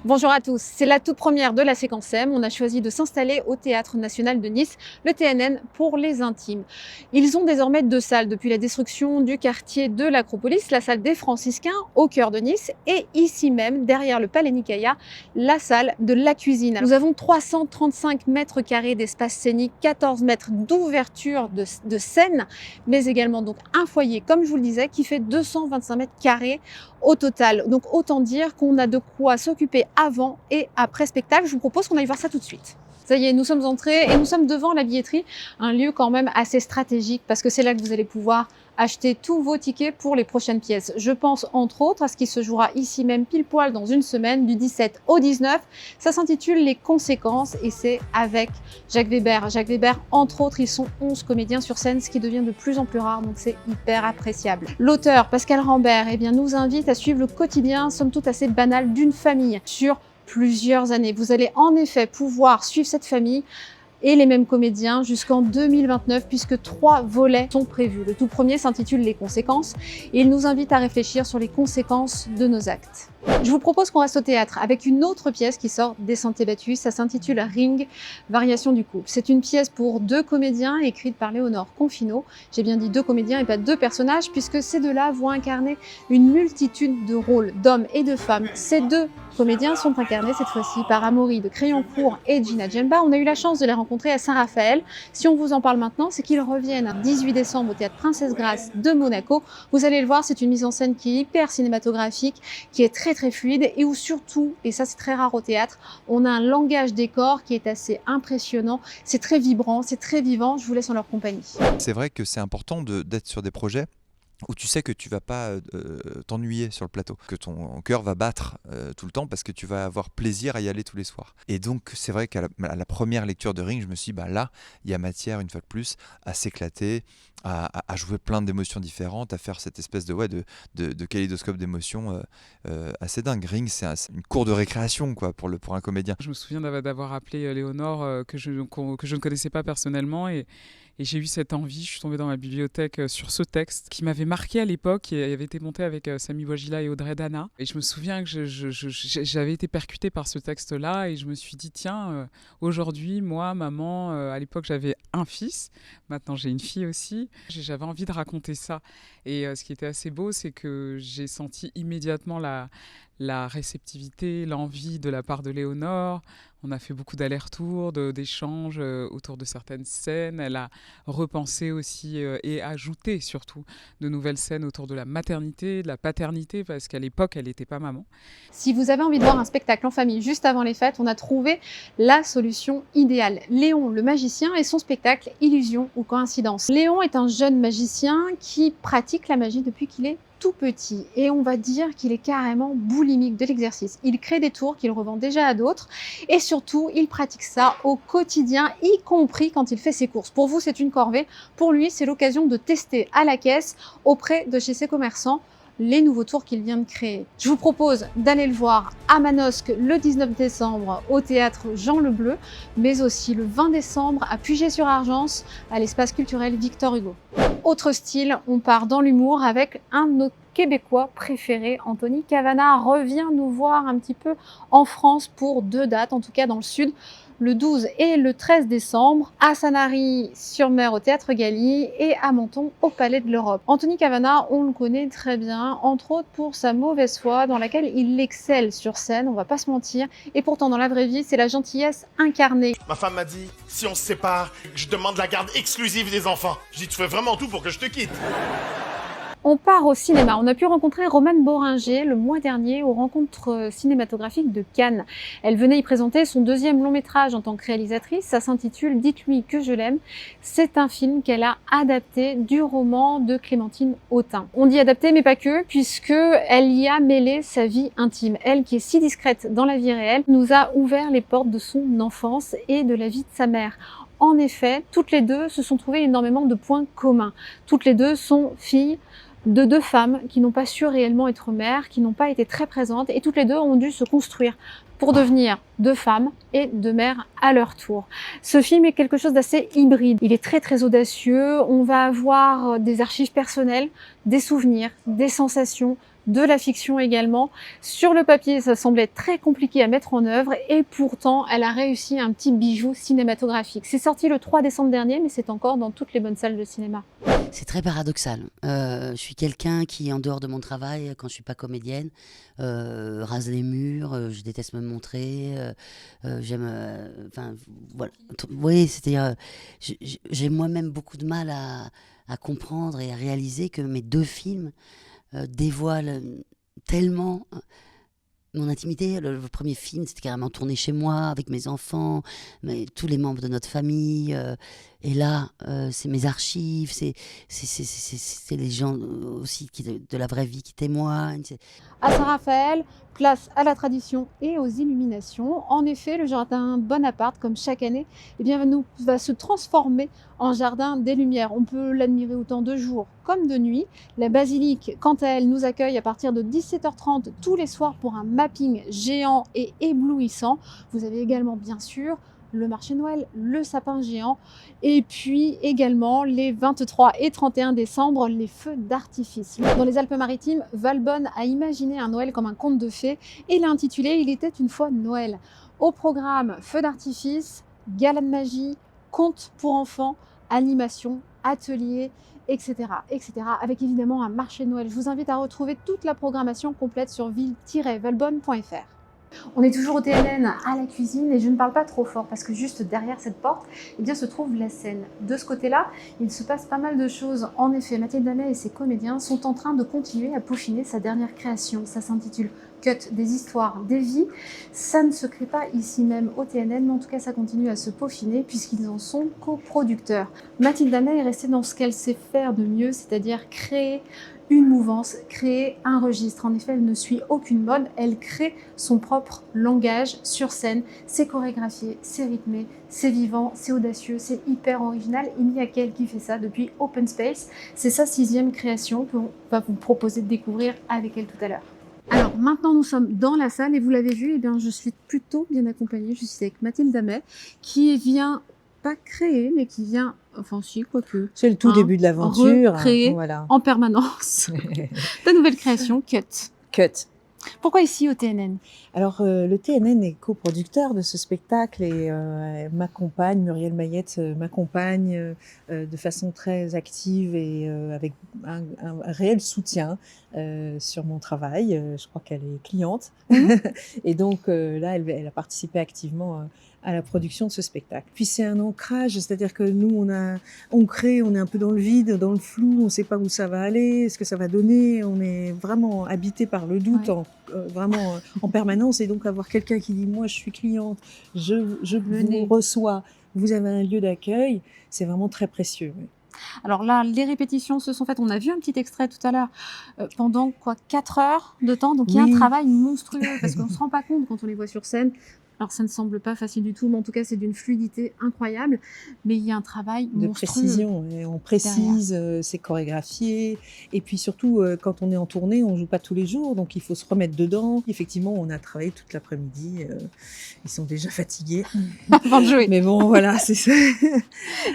Bonjour à tous, c'est la toute première de la séquence M. On a choisi de s'installer au Théâtre National de Nice, le TNN pour les intimes. Ils ont désormais deux salles depuis la destruction du quartier de l'Acropolis, la salle des Franciscains au cœur de Nice et ici même, derrière le Palais Nicaïa, la salle de la cuisine. Nous avons 335 mètres carrés d'espace scénique, 14 mètres d'ouverture de scène, mais également donc un foyer, comme je vous le disais, qui fait 225 mètres carrés au total. Donc autant dire qu'on a de quoi s'occuper avant et après spectacle. Je vous propose qu'on aille voir ça tout de suite. Ça y est, nous sommes entrés et nous sommes devant la billetterie, un lieu quand même assez stratégique parce que c'est là que vous allez pouvoir acheter tous vos tickets pour les prochaines pièces. Je pense entre autres à ce qui se jouera ici même pile poil dans une semaine, du 17 au 19. Ça s'intitule Les Conséquences et c'est avec Jacques Weber. Jacques Weber, entre autres, ils sont 11 comédiens sur scène, ce qui devient de plus en plus rare, donc c'est hyper appréciable. L'auteur, Pascal Rambert, nous invite à suivre le quotidien, somme toute assez banal, d'une famille sur plusieurs années. Vous allez en effet pouvoir suivre cette famille et les mêmes comédiens jusqu'en 2029 puisque 3 volets sont prévus. Le tout premier s'intitule Les Conséquences et il nous invite à réfléchir sur les conséquences de nos actes. Je vous propose qu'on reste au théâtre avec une autre pièce qui sort des Sentiers Battus. Ça s'intitule Ring, variation du couple. C'est une pièce pour 2 comédiens écrite par Léonore Confino. J'ai bien dit 2 comédiens et pas 2 personnages puisque ces deux-là vont incarner une multitude de rôles d'hommes et de femmes. Ces 2 comédiens sont incarnés cette fois-ci par Amaury de Crayoncourt et Gina Djemba. On a eu la chance de les rencontrer à Saint-Raphaël. Si on vous en parle maintenant, c'est qu'ils reviennent 18 décembre au Théâtre Princesse Grace de Monaco. Vous allez le voir, c'est une mise en scène qui est hyper cinématographique, qui est très fluide et où surtout, et ça c'est très rare au théâtre, on a un langage décor qui est assez impressionnant. C'est très vibrant, c'est très vivant. Je vous laisse en leur compagnie. C'est vrai que c'est important d'être sur des projets où tu sais que tu vas pas t'ennuyer sur le plateau, que ton cœur va battre tout le temps parce que tu vas avoir plaisir à y aller tous les soirs. Et donc c'est vrai qu'à la première lecture de Ring, je me suis dit, là, il y a matière, une fois de plus, à s'éclater, à jouer plein d'émotions différentes, à faire cette espèce de kaléidoscope d'émotions assez dingue. Ring, c'est une cour de récréation quoi, pour un comédien. Je me souviens d'avoir appelé Léonore, que je ne connaissais pas personnellement, et j'ai eu cette envie. Je suis tombée dans ma bibliothèque sur ce texte qui m'avait marqué à l'époque et avait été monté avec Samy Bouajila et Audrey Dana. Et je me souviens que j'avais été percutée par ce texte-là et je me suis dit, tiens, aujourd'hui, moi, maman, à l'époque j'avais un fils, maintenant j'ai une fille aussi. J'avais envie de raconter ça. Et ce qui était assez beau, c'est que j'ai senti immédiatement la réceptivité, l'envie de la part de Léonore. On a fait beaucoup d'allers-retours, d'échanges autour de certaines scènes. Elle a repensé aussi et ajouté surtout de nouvelles scènes autour de la maternité, de la paternité, parce qu'à l'époque, elle n'était pas maman. Si vous avez envie de voir un spectacle en famille juste avant les fêtes, on a trouvé la solution idéale. Léon le magicien et son spectacle Illusion ou coïncidence. Léon est un jeune magicien qui pratique la magie depuis qu'il est tout petit et on va dire qu'il est carrément boulimique de l'exercice. Il crée des tours qu'il revend déjà à d'autres et surtout il pratique ça au quotidien, y compris quand il fait ses courses. Pour vous c'est une corvée, pour lui c'est l'occasion de tester à la caisse auprès de chez ses commerçants les nouveaux tours qu'il vient de créer. Je vous propose d'aller le voir à Manosque le 19 décembre au théâtre Jean Le Bleu, mais aussi le 20 décembre à Puget-sur-Argence à l'espace culturel Victor Hugo. Autre style, on part dans l'humour avec un de nos Québécois préférés, Anthony Cavana revient nous voir un petit peu en France pour 2 dates, en tout cas dans le sud, le 12 et le 13 décembre, à Sanary-sur-Mer au Théâtre Galy et à Menton au Palais de l'Europe. Anthony Cavana, on le connaît très bien, entre autres pour sa mauvaise foi dans laquelle il excelle sur scène, on va pas se mentir, et pourtant dans la vraie vie, c'est la gentillesse incarnée. Ma femme m'a dit, si on se sépare, je demande la garde exclusive des enfants. Je dis, tu fais vraiment tout pour que je te quitte. On part au cinéma. On a pu rencontrer Romane Boringer le mois dernier aux rencontres cinématographiques de Cannes. Elle venait y présenter son 2e long métrage en tant que réalisatrice. Ça s'intitule Dites-lui que je l'aime. C'est un film qu'elle a adapté du roman de Clémentine Autain. On dit adapté, mais pas que, puisque elle y a mêlé sa vie intime. Elle, qui est si discrète dans la vie réelle, nous a ouvert les portes de son enfance et de la vie de sa mère. En effet, toutes les deux se sont trouvées énormément de points communs. Toutes les deux sont filles de 2 femmes qui n'ont pas su réellement être mères, qui n'ont pas été très présentes et toutes les 2 ont dû se construire pour devenir 2 femmes et 2 mères à leur tour. Ce film est quelque chose d'assez hybride. Il est très audacieux. On va avoir des archives personnelles, des souvenirs, des sensations, de la fiction également. Sur le papier, ça semblait très compliqué à mettre en œuvre et pourtant, elle a réussi un petit bijou cinématographique. C'est sorti le 3 décembre dernier, mais c'est encore dans toutes les bonnes salles de cinéma. C'est très paradoxal. Je suis quelqu'un qui, en dehors de mon travail, quand je suis pas comédienne, rase les murs, je déteste me montrer, j'aime... Enfin, voilà. Oui, c'est-à-dire, j'ai moi-même beaucoup de mal à comprendre et à réaliser que mes 2 films dévoilent tellement mon intimité. Le premier film, c'était carrément tourné chez moi, avec mes enfants, tous les membres de notre famille. Et là, c'est mes archives, c'est les gens aussi de la vraie vie qui témoignent. À Saint-Raphaël, place à la tradition et aux illuminations. En effet, le jardin Bonaparte, comme chaque année, eh bien, va se transformer en jardin des Lumières. On peut l'admirer autant de jour comme de nuit. La basilique, quant à elle, nous accueille à partir de 17h30 tous les soirs pour un mapping géant et éblouissant. Vous avez également, bien sûr, le marché Noël, le sapin géant, et puis également les 23 et 31 décembre, les feux d'artifice. Dans les Alpes-Maritimes, Valbonne a imaginé un Noël comme un conte de fées et l'a intitulé « Il était une fois Noël ». Au programme, feux d'artifice, gala de magie, contes pour enfants, animation, ateliers, etc., etc., avec évidemment un marché Noël. Je vous invite à retrouver toute la programmation complète sur ville-valbonne.fr. On est toujours au TNN à la cuisine et je ne parle pas trop fort parce que juste derrière cette porte, eh bien, se trouve la scène. De ce côté-là, il se passe pas mal de choses. En effet, Mathilde Damet et ses comédiens sont en train de continuer à peaufiner sa dernière création. Ça s'intitule Cut, des histoires, des vies. Ça ne se crée pas ici même au TNN, mais en tout cas, ça continue à se peaufiner puisqu'ils en sont coproducteurs. Mathilde Damet est restée dans ce qu'elle sait faire de mieux, c'est-à-dire créer une mouvance, créer un registre. En effet, elle ne suit aucune mode, elle crée son propre langage sur scène. C'est chorégraphié, c'est rythmé, c'est vivant, c'est audacieux, c'est hyper original. Il n'y a qu'elle qui fait ça depuis Open Space. C'est sa 6e création qu'on va vous proposer de découvrir avec elle tout à l'heure. Alors maintenant nous sommes dans la salle et vous l'avez vu, eh bien, je suis plutôt bien accompagnée. Je suis avec Mathilde Damet qui vient pas créer mais qui vient, enfin si, quoique. C'est le tout début de l'aventure. Recréer voilà. en permanence ta nouvelle création, Cut. Cut. Pourquoi ici au TNN? Alors, le TNN est coproducteur de ce spectacle et m'accompagne, Muriel Mayette m'accompagne de façon très active et avec un réel soutien sur mon travail. Je crois qu'elle est cliente. Et donc là, elle a participé activement à la production de ce spectacle. Puis c'est un ancrage, c'est-à-dire que nous, on crée, on est un peu dans le vide, dans le flou, on ne sait pas où ça va aller, ce que ça va donner, on est vraiment habité par le doute, vraiment en permanence, et donc avoir quelqu'un qui dit « moi je suis cliente, je vous reçois, vous avez un lieu d'accueil », c'est vraiment très précieux. Oui. Alors là, les répétitions se sont faites, on a vu un petit extrait tout à l'heure, pendant 4 heures de temps, donc il y a un travail monstrueux, parce qu'on ne se rend pas compte quand on les voit sur scène. Alors ça ne semble pas facile du tout, mais en tout cas c'est d'une fluidité incroyable, mais il y a un travail de précision, et on précise, c'est chorégraphié, et puis surtout quand on est en tournée, on joue pas tous les jours, donc il faut se remettre dedans. Effectivement, on a travaillé toute l'après-midi, ils sont déjà fatigués avant de jouer. Mais bon, voilà, c'est ça.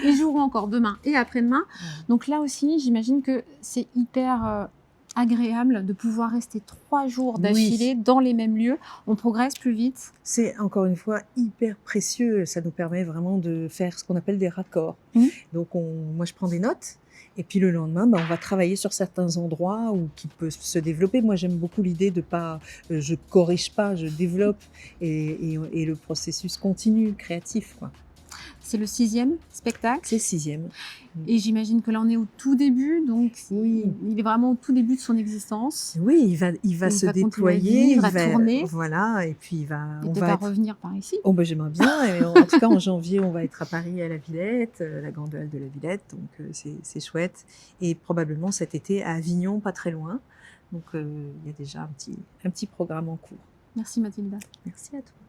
Ils joueront encore demain et après-demain, donc là aussi j'imagine que c'est hyper agréable de pouvoir rester 3 jours d'affilée dans les mêmes lieux. On progresse plus vite. C'est encore une fois hyper précieux. Ça nous permet vraiment de faire ce qu'on appelle des raccords. Donc moi je prends des notes et puis le lendemain on va travailler sur certains endroits où qui peut se développer. Moi j'aime beaucoup l'idée de pas, je corrige pas, je développe et le processus continue, créatif, quoi. C'est le 6e spectacle. C'est le 6e. Et j'imagine que là, on est au tout début, donc il est vraiment au tout début de son existence. Oui, il va se déployer, il va tourner. Voilà, et puis on va revenir par ici. Oh, ben, j'aimerais bien. Et en tout cas, en janvier, on va être à Paris à la Villette, la grande halle de la Villette, donc c'est chouette. Et probablement cet été à Avignon, pas très loin. Donc il y a déjà un petit programme en cours. Merci Mathilda. Merci à toi.